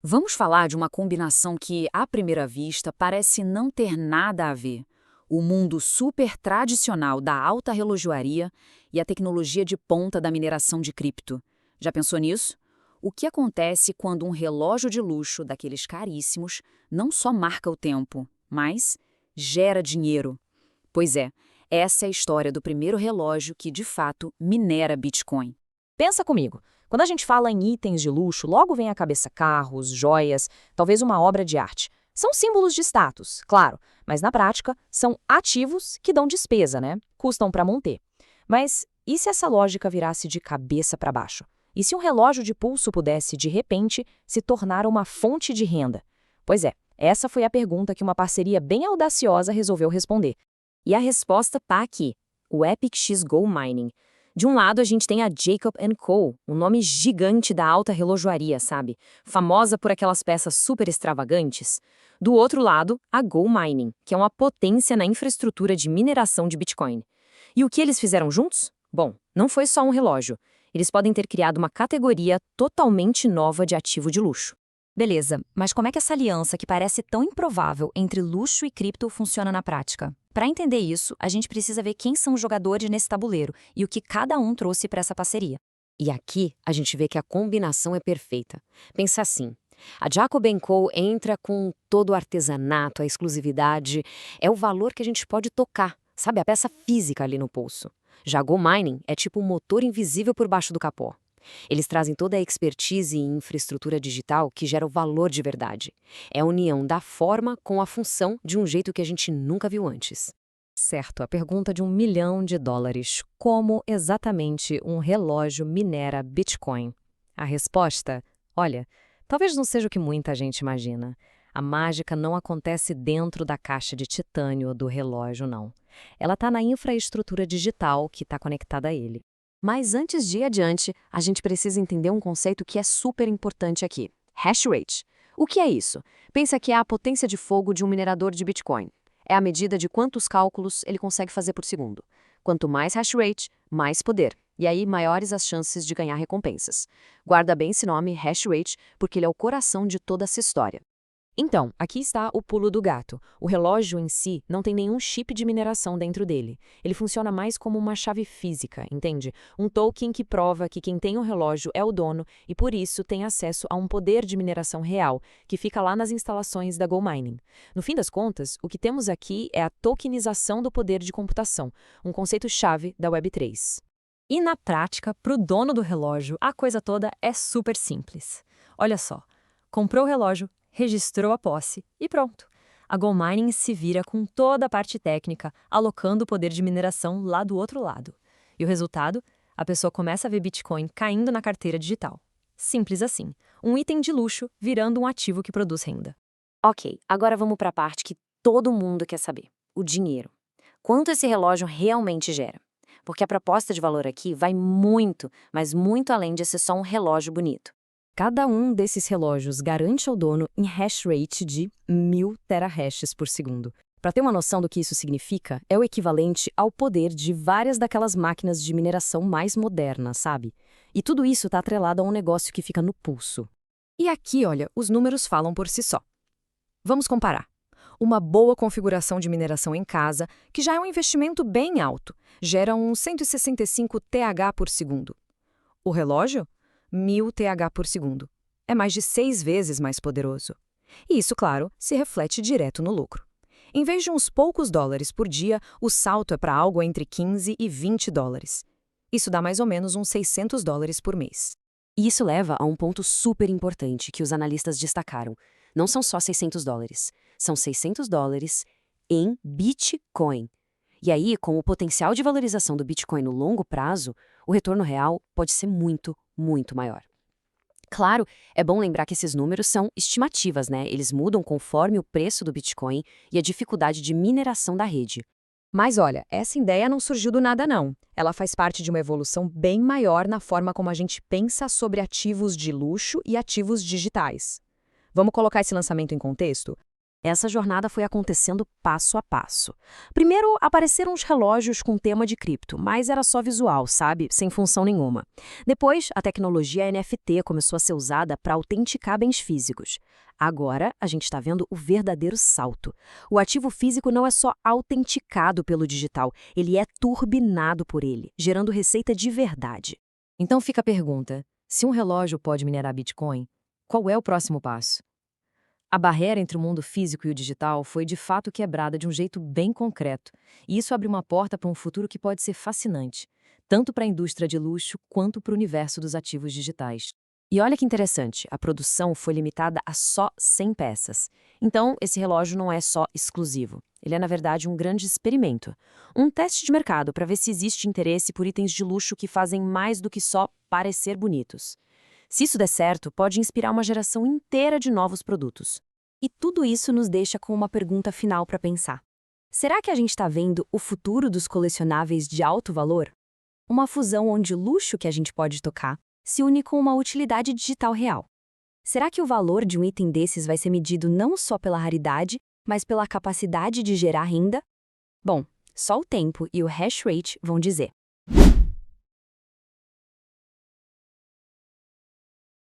Vamos falar de uma combinação que, à primeira vista, parece não ter nada a ver. O mundo super tradicional da alta relojoaria e a tecnologia de ponta da mineração de cripto. Já pensou nisso? O que acontece quando um relógio de luxo, daqueles caríssimos, não só marca o tempo, mas gera dinheiro? Pois é, essa é a história do primeiro relógio que, de fato, minera Bitcoin. Pensa comigo. Quando a gente fala em itens de luxo, logo vem à cabeça carros, joias, talvez uma obra de arte. São símbolos de status, claro, mas na prática são ativos que dão despesa, né? Custam para manter. Mas e se essa lógica virasse de cabeça para baixo? E se um relógio de pulso pudesse, de repente, se tornar uma fonte de renda? Pois é, essa foi a pergunta que uma parceria bem audaciosa resolveu responder. E a resposta está aqui: o Epic X Gold Mining. De um lado, a gente tem a Jacob Co., um nome gigante da alta relojoaria, sabe? Famosa por aquelas peças super extravagantes. Do outro lado, a Go Mining, que é uma potência na infraestrutura de mineração de Bitcoin. E o que eles fizeram juntos? Bom, não foi só um relógio. Eles podem ter criado uma categoria totalmente nova de ativo de luxo. Beleza, mas como é que essa aliança, que parece tão improvável entre luxo e cripto, funciona na prática? Para entender isso, a gente precisa ver quem são os jogadores nesse tabuleiro e o que cada um trouxe para essa parceria. E aqui a gente vê que a combinação é perfeita. Pensa assim, a Jacob Co. entra com todo o artesanato, a exclusividade, é o valor que a gente pode tocar, sabe, a peça física ali no pulso. Já Go Mining é tipo um motor invisível por baixo do capô. Eles trazem toda a expertise e infraestrutura digital que gera o valor de verdade. É a união da forma com a função de um jeito que a gente nunca viu antes. Certo, a pergunta de US$ 1 milhão. Como exatamente um relógio minera Bitcoin? A resposta? Olha, talvez não seja o que muita gente imagina. A mágica não acontece dentro da caixa de titânio do relógio, não. Ela está na infraestrutura digital que está conectada a ele. Mas antes de ir adiante, a gente precisa entender um conceito que é super importante aqui: hash rate. O que é isso? Pensa que é a potência de fogo de um minerador de Bitcoin. É a medida de quantos cálculos ele consegue fazer por segundo. Quanto mais hash rate, mais poder. E aí, maiores as chances de ganhar recompensas. Guarda bem esse nome, hash rate, porque ele é o coração de toda essa história. Então, aqui está o pulo do gato. O relógio em si não tem nenhum chip de mineração dentro dele. Ele funciona mais como uma chave física, entende? Um token que prova que quem tem o relógio é o dono e, por isso, tem acesso a um poder de mineração real, que fica lá nas instalações da Go Mining. No fim das contas, o que temos aqui é a tokenização do poder de computação, um conceito-chave da Web3. E na prática, para o dono do relógio, a coisa toda é super simples. Olha só, comprou o relógio, registrou a posse e pronto. A Go Mining se vira com toda a parte técnica, alocando o poder de mineração lá do outro lado. E o resultado? A pessoa começa a ver Bitcoin caindo na carteira digital. Simples assim. Um item de luxo virando um ativo que produz renda. Ok, agora vamos para a parte que todo mundo quer saber: o dinheiro. Quanto esse relógio realmente gera? Porque a proposta de valor aqui vai muito, mas muito além de ser só um relógio bonito. Cada um desses relógios garante ao dono em hash rate de 1000 terahashes por segundo. Para ter uma noção do que isso significa, é o equivalente ao poder de várias daquelas máquinas de mineração mais modernas, sabe? E tudo isso está atrelado a um negócio que fica no pulso. E aqui, olha, os números falam por si só. Vamos comparar. Uma boa configuração de mineração em casa, que já é um investimento bem alto, gera uns 165 TH por segundo. O relógio? 1000 TH por segundo. É mais de 6 vezes mais poderoso. E isso, claro, se reflete direto no lucro. Em vez de uns poucos dólares por dia, o salto é para algo entre 15 e 20 dólares. Isso dá mais ou menos uns 600 dólares por mês. E isso leva a um ponto super importante que os analistas destacaram. Não são só 600 dólares, são 600 dólares em Bitcoin. E aí, com o potencial de valorização do Bitcoin no longo prazo, o retorno real pode ser muito, muito maior. Claro, é bom lembrar que esses números são estimativas, né? Eles mudam conforme o preço do Bitcoin e a dificuldade de mineração da rede. Mas olha, essa ideia não surgiu do nada, não. Ela faz parte de uma evolução bem maior na forma como a gente pensa sobre ativos de luxo e ativos digitais. Vamos colocar esse lançamento em contexto? Essa jornada foi acontecendo passo a passo. Primeiro, apareceram os relógios com tema de cripto, mas era só visual, sabe? Sem função nenhuma. Depois, a tecnologia NFT começou a ser usada para autenticar bens físicos. Agora, a gente está vendo o verdadeiro salto. O ativo físico não é só autenticado pelo digital, ele é turbinado por ele, gerando receita de verdade. Então fica a pergunta: se um relógio pode minerar Bitcoin, qual é o próximo passo? A barreira entre o mundo físico e o digital foi de fato quebrada de um jeito bem concreto, e isso abre uma porta para um futuro que pode ser fascinante, tanto para a indústria de luxo quanto para o universo dos ativos digitais. E olha que interessante, a produção foi limitada a só 100 peças. Então, esse relógio não é só exclusivo. Ele é, na verdade, um grande experimento. Um teste de mercado para ver se existe interesse por itens de luxo que fazem mais do que só parecer bonitos. Se isso der certo, pode inspirar uma geração inteira de novos produtos. E tudo isso nos deixa com uma pergunta final para pensar. Será que a gente está vendo o futuro dos colecionáveis de alto valor? Uma fusão onde o luxo que a gente pode tocar se une com uma utilidade digital real. Será que o valor de um item desses vai ser medido não só pela raridade, mas pela capacidade de gerar renda? Bom, só o tempo e o hash rate vão dizer.